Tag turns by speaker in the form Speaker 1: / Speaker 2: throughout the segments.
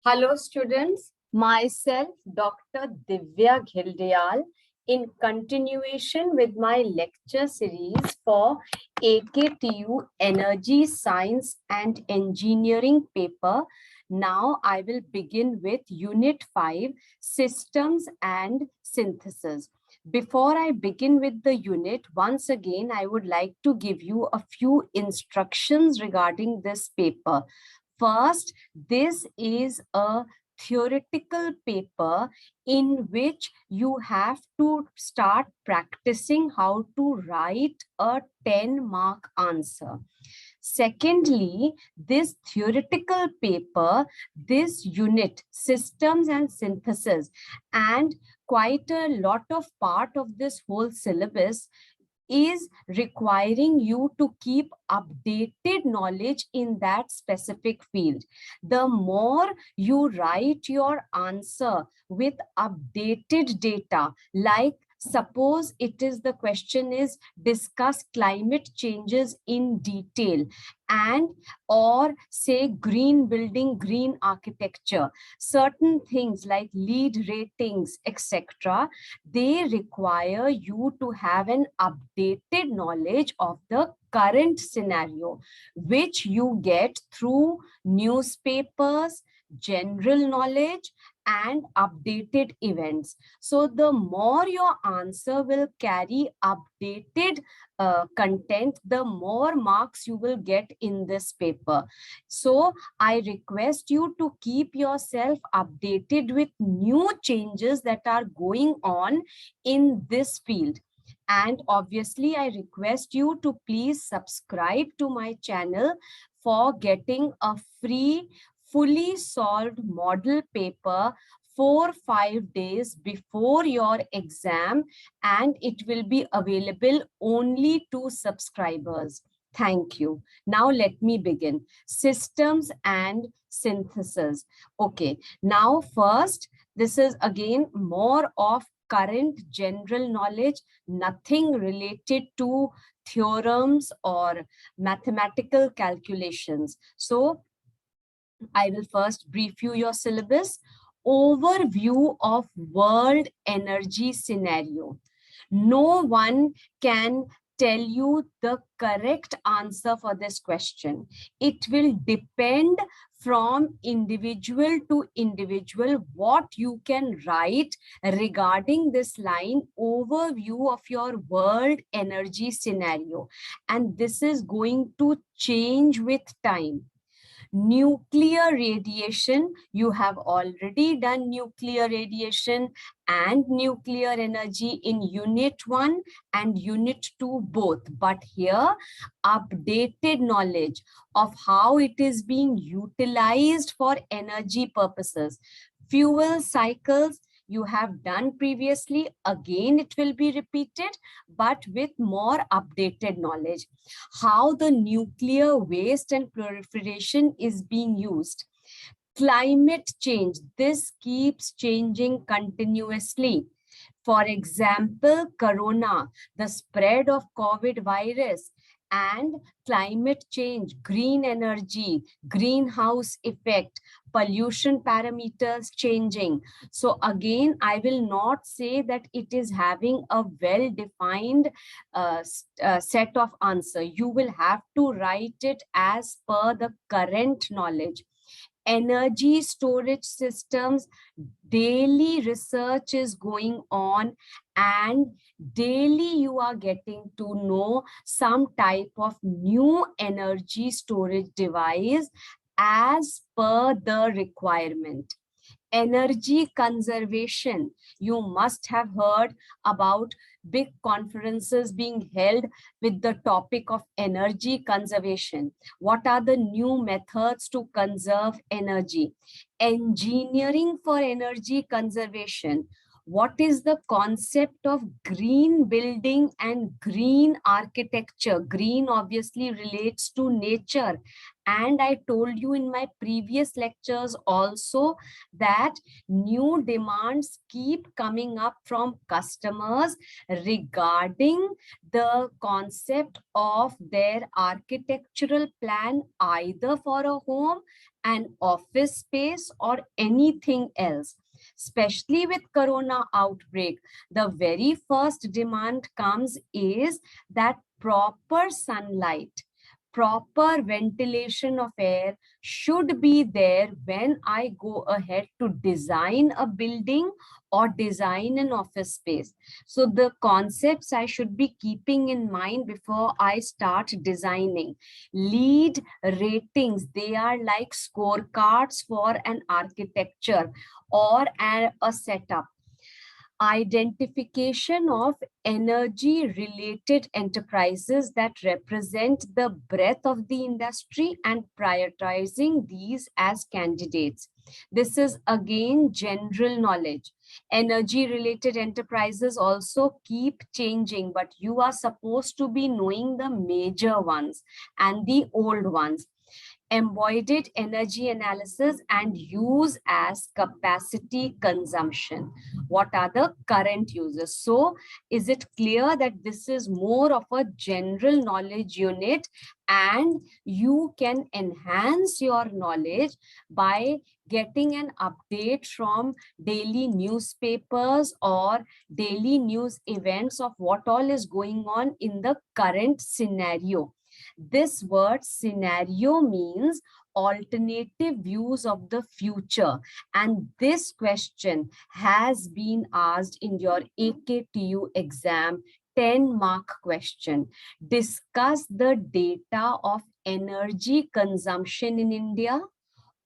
Speaker 1: Hello students, myself Dr. Divya Ghildayal in continuation with my lecture series for AKTU Energy Science and Engineering paper. Now I will begin with Unit 5, Systems and Synthesis. Before I begin with the unit, once again, I would like to give you a few instructions regarding this paper. First, this is a theoretical paper in which you have to start practicing how to write a 10-mark answer. Secondly, this theoretical paper, this unit, systems and synthesis, and quite a lot of part of this whole syllabus is requiring you to keep updated knowledge in that specific field. The more you write your answer with updated data, like suppose it is the question is discuss climate changes in detail, and or say green building, green architecture, certain things like lead ratings, etc., they require you to have an updated knowledge of the current scenario, which you get through newspapers, general knowledge, and updated events. So the more your answer will carry updated content, the more marks you will get in this paper. So I request you to keep yourself updated with new changes that are going on in this field. And obviously, I request you to please subscribe to my channel for getting a free, fully solved model paper 4-5 days before your exam, and it will be available only to subscribers. Thank you. Now let me begin. Systems and synthesis. Okay, now first, this is again more of current general knowledge, nothing related to theorems or mathematical calculations. So I will first brief you your syllabus. Overview of world energy scenario. No one can tell you the correct answer for this question. It will depend from individual to individual what you can write regarding this line, overview of your world energy scenario. And this is going to change with time. Nuclear radiation, you have already done nuclear radiation and nuclear energy in unit 1 and unit 2 both, but here updated knowledge of how it is being utilized for energy purposes. Fuel cycles you have done previously, again it will be repeated, but with more updated knowledge. How the nuclear waste and proliferation is being used. Climate change, this keeps changing continuously. For example, corona, the spread of COVID virus, and climate change, green energy, greenhouse effect, pollution parameters changing. So again, I will not say that it is having a well-defined set of answer. You will have to write it as per the current knowledge. Energy storage systems, daily research is going on, and daily you are getting to know some type of new energy storage device as per the requirement. Energy conservation, you must have heard about big conferences being held with the topic of energy conservation. What are the new methods to conserve energy? Engineering for energy conservation. What is the concept of green building and green architecture? Green obviously relates to nature. And I told you in my previous lectures also that new demands keep coming up from customers regarding the concept of their architectural plan, either for a home, an office space, or anything else. Especially with corona outbreak, the very first demand comes is that proper sunlight, proper ventilation of air should be there when I go ahead to design a building or design an office space. So the concepts I should be keeping in mind before I start designing. Lead ratings, they are like scorecards for an architecture or a setup. Identification of energy related enterprises that represent the breadth of the industry and prioritizing these as candidates. This is again general knowledge. Energy related enterprises also keep changing, but you are supposed to be knowing the major ones and the old ones. Embodied energy analysis and use as capacity consumption. What are the current uses? So is it clear that this is more of a general knowledge unit, and you can enhance your knowledge by getting an update from daily newspapers or daily news events of what all is going on in the current scenario. This word scenario means alternative views of the future. And this question has been asked in your AKTU exam, 10-mark question. Discuss the data of energy consumption in India,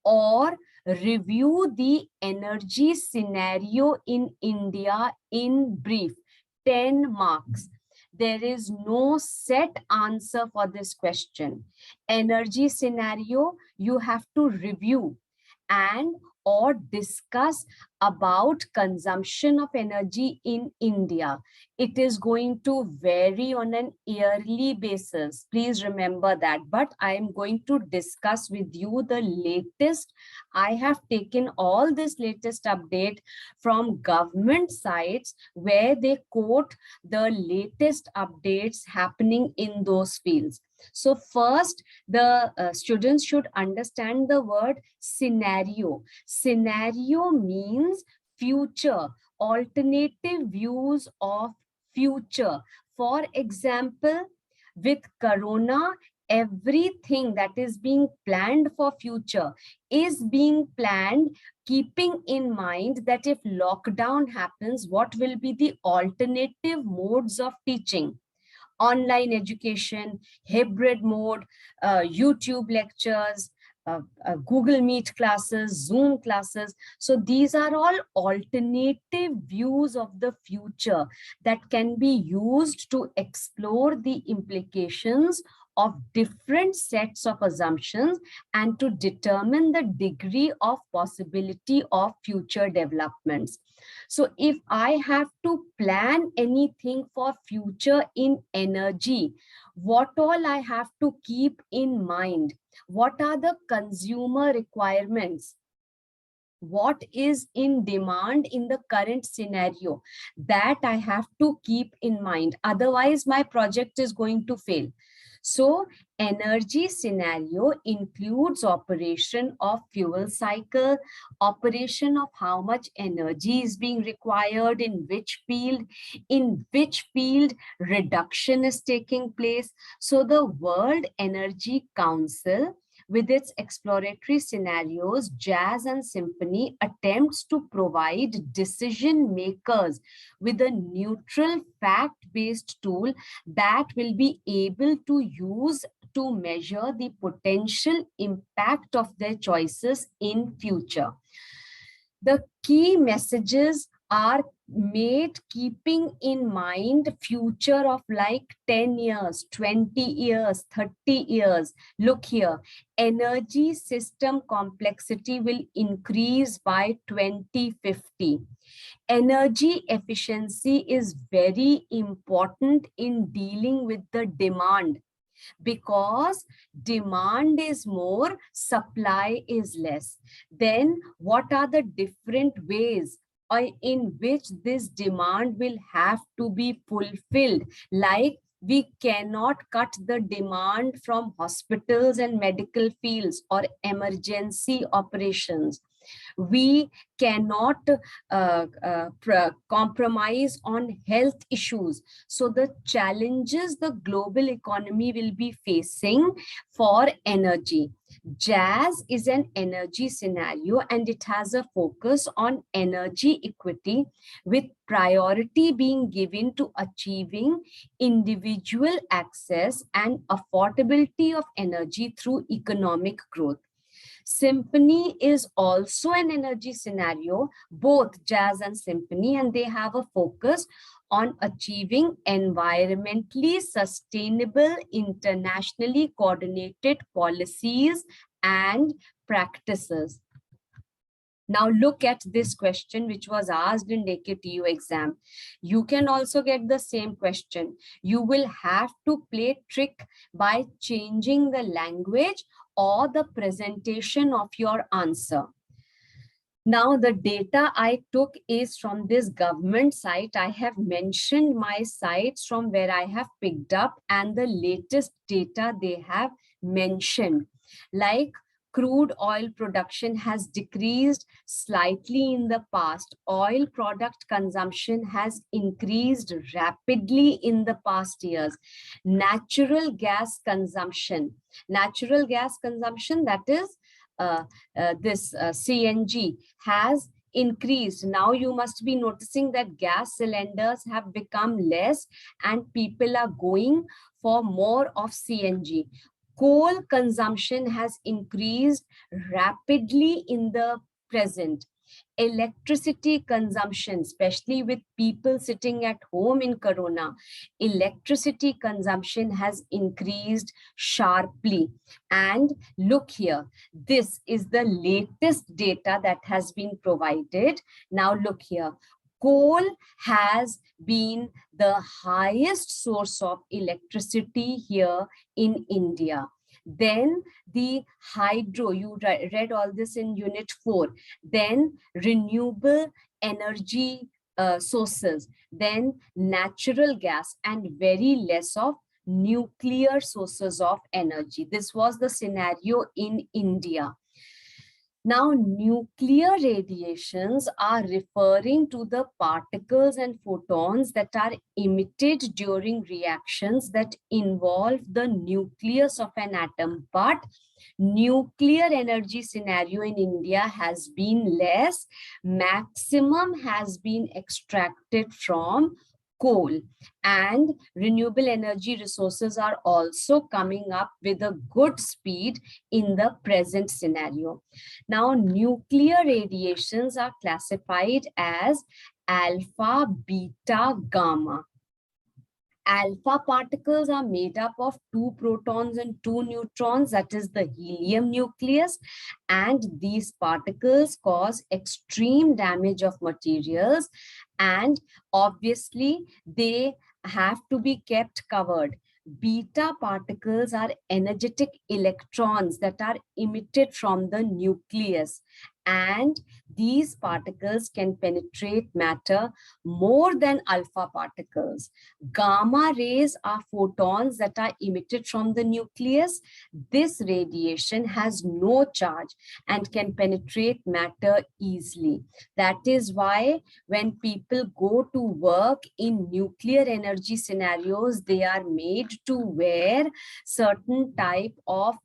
Speaker 1: or review the energy scenario in India in brief. 10 marks. There is no set answer for this question. Energy scenario, you have to review and or discuss about consumption of energy in India. It is going to vary on an yearly basis. Please remember that. But I am going to discuss with you the latest. I have taken all this latest update from government sites where they quote the latest updates happening in those fields. So first, the students should understand the word scenario. Scenario means future, alternative views of future. For example, with corona, everything that is being planned for future is being planned keeping in mind that if lockdown happens, what will be the alternative modes of teaching? Online education, hybrid mode, YouTube lectures, Google Meet classes, Zoom classes. So these are all alternative views of the future that can be used to explore the implications of different sets of assumptions and to determine the degree of possibility of future developments. So if I have to plan anything for future in energy, what all I have to keep in mind? What are the consumer requirements? What is in demand in the current scenario? That I have to keep in mind. Otherwise, my project is going to fail. So energy scenario includes operation of fuel cycle, operation of how much energy is being required in which field reduction is taking place. So the World Energy Council, with its exploratory scenarios, jazz and symphony attempts to provide decision makers with a neutral fact-based tool that will be able to use to measure the potential impact of their choices in future. The key messages are made keeping in mind future of like 10 years, 20 years, 30 years. Look here, energy system complexity will increase by 2050. Energy efficiency is very important in dealing with the demand, because demand is more, supply is less. Then what are the different ways in which this demand will have to be fulfilled? Like, we cannot cut the demand from hospitals and medical fields or emergency operations. We cannot compromise on health issues. So the challenges the global economy will be facing for energy. JAS is an energy scenario, and it has a focus on energy equity, with priority being given to achieving individual access and affordability of energy through economic growth. Symphony is also an energy scenario, both jazz and symphony, and they have a focus on achieving environmentally sustainable, internationally coordinated policies and practices. Now look at this question which was asked in AKTU exam. You can also get the same question. You will have to play trick by changing the language or the presentation of your answer. Now the data I took is from this government site. I have mentioned my sites from where I have picked up and the latest data they have mentioned. Like, crude oil production has decreased slightly in the past. Oil product consumption has increased rapidly in the past years. Natural gas consumption, that is this CNG, has increased. Now you must be noticing that gas cylinders have become less and people are going for more of CNG. Coal consumption has increased rapidly in the present. Electricity consumption, especially with people sitting at home in Corona, electricity consumption has increased sharply. And look here, this is the latest data that has been provided. Now look here, coal has been the highest source of electricity here in India. Then the hydro, you read all this in unit 4. Then renewable energy sources, then natural gas, and very less of nuclear sources of energy. This was the scenario in India. Now, nuclear radiations are referring to the particles and photons that are emitted during reactions that involve the nucleus of an atom. But nuclear energy scenario in India has been less. Maximum has been extracted from coal, and renewable energy resources are also coming up with a good speed in the present scenario. Now, nuclear radiations are classified as alpha, beta, gamma. Alpha particles are made up of 2 protons and 2 neutrons, that is the helium nucleus, and these particles cause extreme damage of materials, and obviously they have to be kept covered. Beta particles are energetic electrons that are emitted from the nucleus, and these particles can penetrate matter more than alpha particles. Gamma rays are photons that are emitted from the nucleus. This radiation has no charge and can penetrate matter easily. That is why when people go to work in nuclear energy scenarios, they are made to wear certain type of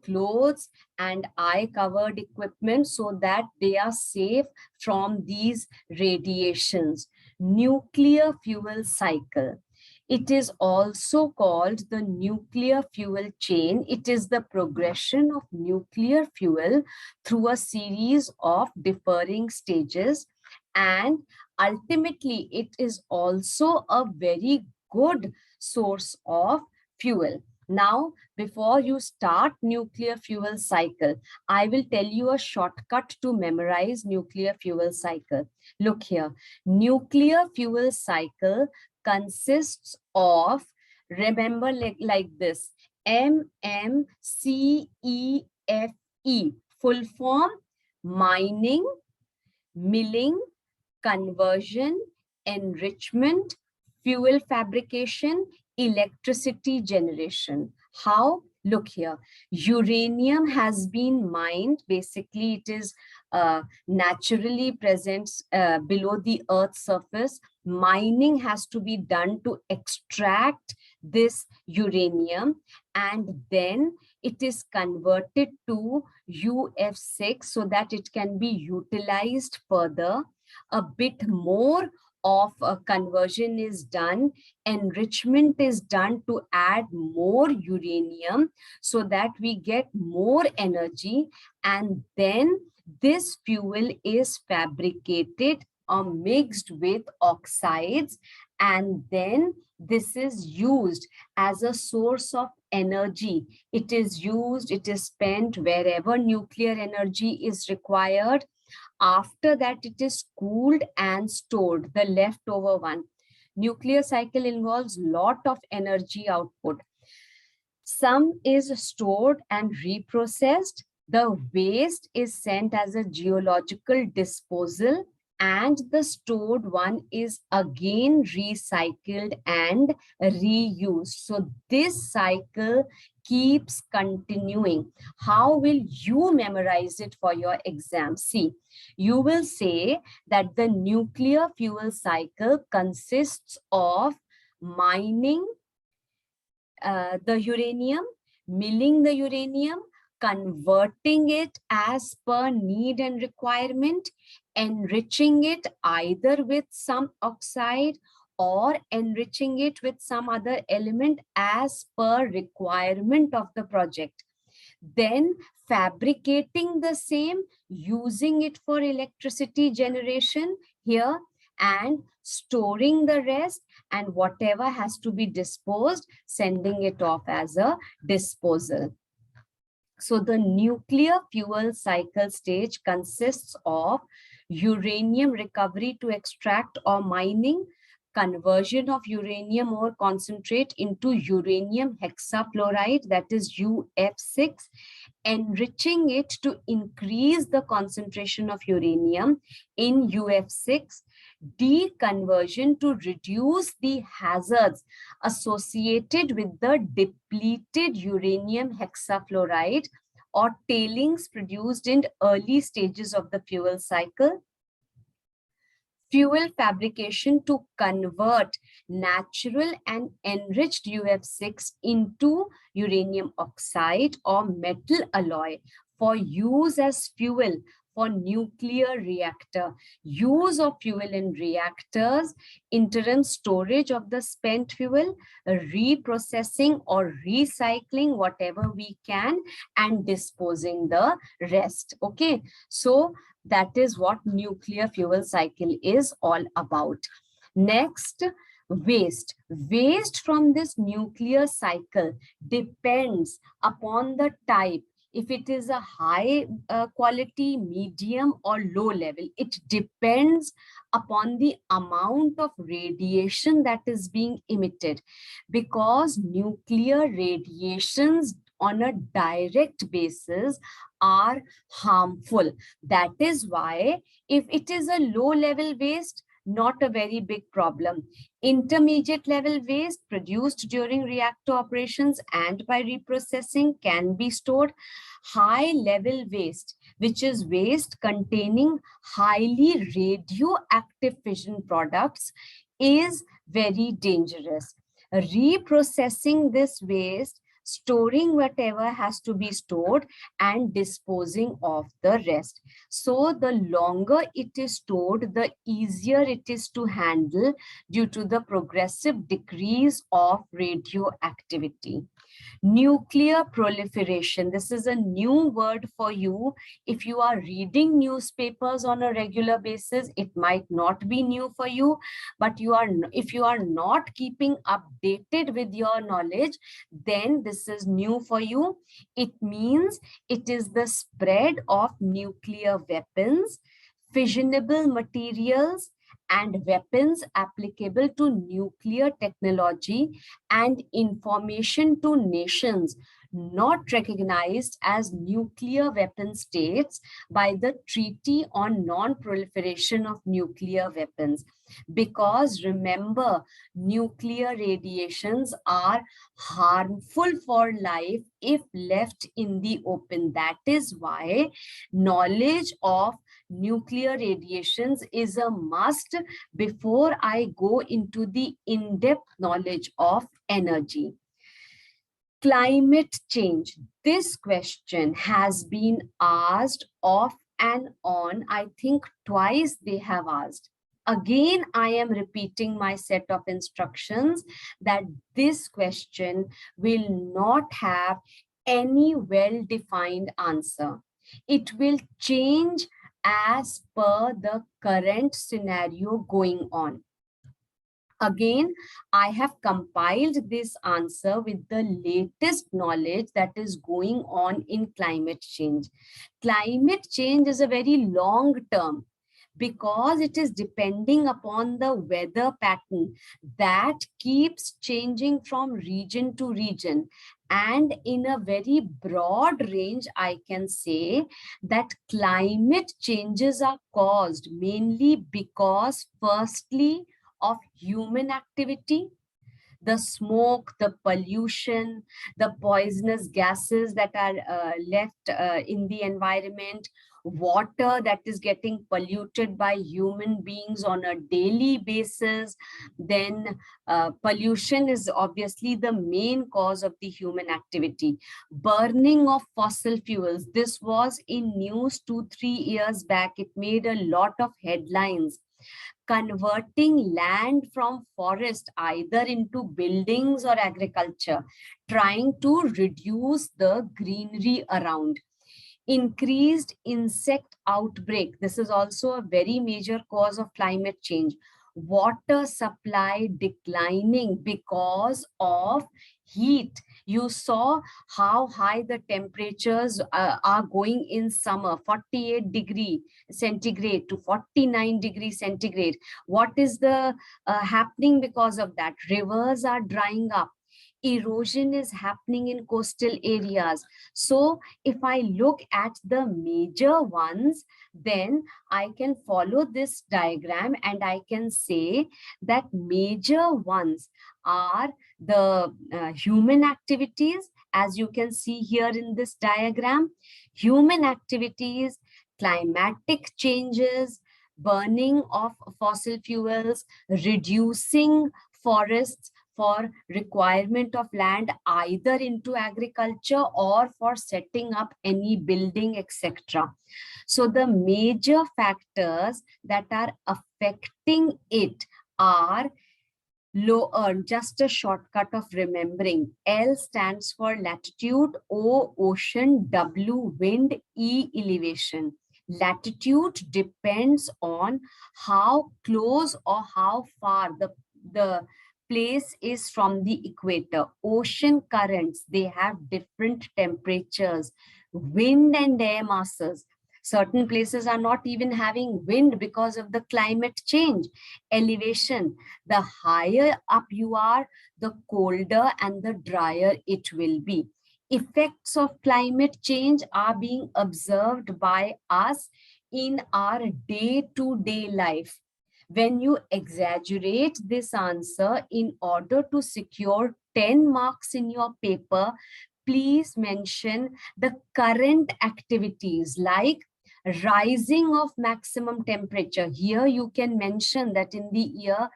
Speaker 1: clothes and eye-covered equipment so that they are safe from these radiations. Nuclear fuel cycle. It is also called the nuclear fuel chain. It is the progression of nuclear fuel through a series of differing stages, and ultimately it is also a very good source of fuel. Now, before you start nuclear fuel cycle, I will tell you a shortcut to memorize nuclear fuel cycle. Look here, nuclear fuel cycle consists of, remember, like this, MMCEFE, full form: mining, milling, conversion, enrichment, fuel fabrication, electricity generation. How? Look here. Uranium has been mined. Basically, it is naturally present below the Earth's surface. Mining has to be done to extract this uranium, and then it is converted to UF6 so that it can be utilized further. A bit more of a conversion is done. Enrichment is done to add more uranium so that we get more energy, and then this fuel is fabricated or mixed with oxides, and then this is used as a source of energy. It is used, it is spent wherever nuclear energy is required. After that, it is cooled and stored, the leftover one. Nuclear cycle involves lot of energy output. Some is stored and reprocessed. The waste is sent as a geological disposal, and the stored one is again recycled and reused. So this cycle keeps continuing. How will you memorize it for your exam? See, you will say that the nuclear fuel cycle consists of mining the uranium, milling the uranium, converting it as per need and requirement, enriching it either with some oxide or enriching it with some other element as per requirement of the project. Then fabricating the same, using it for electricity generation here, and storing the rest, and whatever has to be disposed, sending it off as a disposal. So the nuclear fuel cycle stage consists of uranium recovery to extract or mining, conversion of uranium ore concentrate into uranium hexafluoride, that is UF6, enriching it to increase the concentration of uranium in UF6, deconversion to reduce the hazards associated with the depleted uranium hexafluoride or tailings produced in early stages of the fuel cycle, fuel fabrication to convert natural and enriched UF6 into uranium oxide or metal alloy for use as fuel for nuclear reactor, use of fuel in reactors, interim storage of the spent fuel, reprocessing or recycling whatever we can, and disposing the rest. Okay, so that is what nuclear fuel cycle is all about. Next, waste. Waste from this nuclear cycle depends upon the type. If it is a high quality, medium or low level, it depends upon the amount of radiation that is being emitted, because nuclear radiations on a direct basis are harmful. That is why if it is a low level waste, not a very big problem. Intermediate level waste produced during reactor operations and by reprocessing can be stored. High level waste, which is waste containing highly radioactive fission products, is very dangerous. Reprocessing this waste, storing whatever has to be stored, and disposing of the rest. So the longer it is stored, the easier it is to handle due to the progressive decrease of radioactivity. Nuclear proliferation. This is a new word for you. If you are reading newspapers on a regular basis, it might not be new for you, but if you are not keeping updated with your knowledge, then this is new for you. It means it is the spread of nuclear weapons, fissionable materials, and weapons applicable to nuclear technology and information to nations not recognized as nuclear weapon states by the Treaty on Non-Proliferation of Nuclear Weapons. Because remember, nuclear radiations are harmful for life if left in the open. That is why knowledge of nuclear radiations is a must before I go into the in-depth knowledge of energy. Climate change. This question has been asked off and on. I think twice they have asked. Again, I am repeating my set of instructions that this question will not have any well-defined answer. It will change as per the current scenario going on. Again, I have compiled this answer with the latest knowledge that is going on in climate change. Climate change is a very long term because it is depending upon the weather pattern that keeps changing from region to region. And in a very broad range, I can say that climate changes are caused mainly because, firstly, of human activity, the smoke, the pollution, the poisonous gases that are left in the environment, water that is getting polluted by human beings on a daily basis. Then pollution is obviously the main cause of the human activity. Burning of fossil fuels. This was in news 2-3 years back. It made a lot of headlines. Converting land from forest either into buildings or agriculture, trying to reduce the greenery around. Increased insect outbreak. This is also a very major cause of climate change. Water supply declining because of heat. You saw how high the temperatures are going in summer, 48 degree centigrade to 49 degree centigrade. What is the happening because of that? Rivers are drying up. Erosion is happening in coastal areas. So if I look at the major ones, then I can follow this diagram and I can say that major ones are the human activities, as you can see here in this diagram. Human activities, climatic changes, burning of fossil fuels, reducing forests for requirement of land either into agriculture or for setting up any building, etc. So the major factors that are affecting it are lower. Just a shortcut of remembering. L stands for latitude, O ocean, W wind, E elevation. Latitude depends on how close or how far the place is from the equator. Ocean currents, they have different temperatures. Wind and air masses. Certain places are not even having wind because of the climate change. Elevation, the higher up you are, the colder and the drier it will be. Effects of climate change are being observed by us in our day-to-day life. When you exaggerate this answer in order to secure 10 marks in your paper, please mention the current activities like rising of maximum temperature. Here you can mention that in the year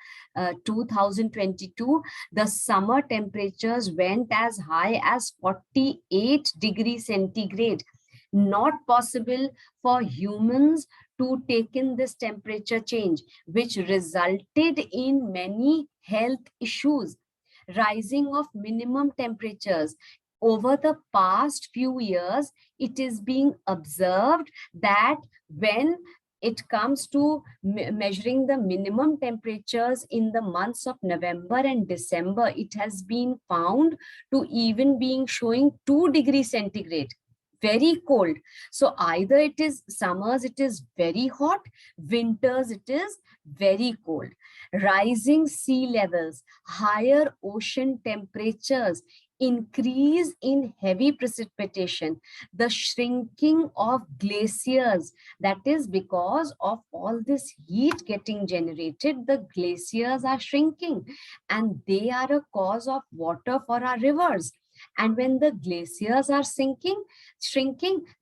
Speaker 1: 2022, the summer temperatures went as high as 48 degrees centigrade. Not possible for humans to take in this temperature change, which resulted in many health issues. rising of minimum temperatures. Over the past few years, it is being observed that when it comes to measuring the minimum temperatures in the months of November and December, it has been found to even being showing 2 degrees centigrade, very cold. So either it is summers, it is very hot, winters, it is very cold. Rising sea levels, higher ocean temperatures, increase in heavy precipitation, the shrinking of glaciers. That is because of all this heat getting generated, the glaciers are shrinking and they are a cause of water for our rivers. And when the glaciers are shrinking,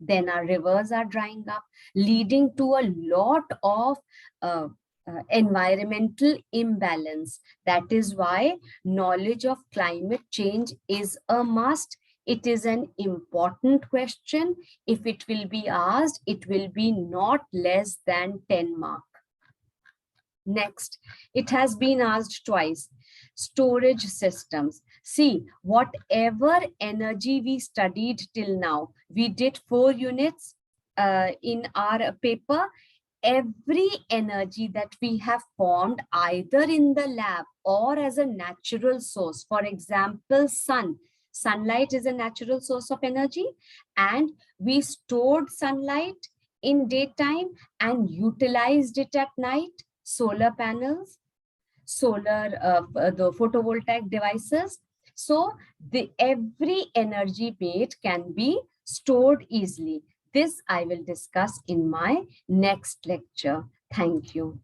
Speaker 1: then our rivers are drying up, leading to a lot of environmental imbalance. That is why knowledge of climate change is a must. It is an important question. If it will be asked, it will be not less than 10 marks. Next, it has been asked twice. Storage systems. See, whatever energy we studied till now, we did 4 units in our paper. Every energy that we have formed either in the lab or as a natural source, for example, sunlight is a natural source of energy, and we stored sunlight in daytime and utilized it at night. Solar panels, the photovoltaic devices. So every energy made can be stored easily. This I will discuss in my next lecture. Thank you.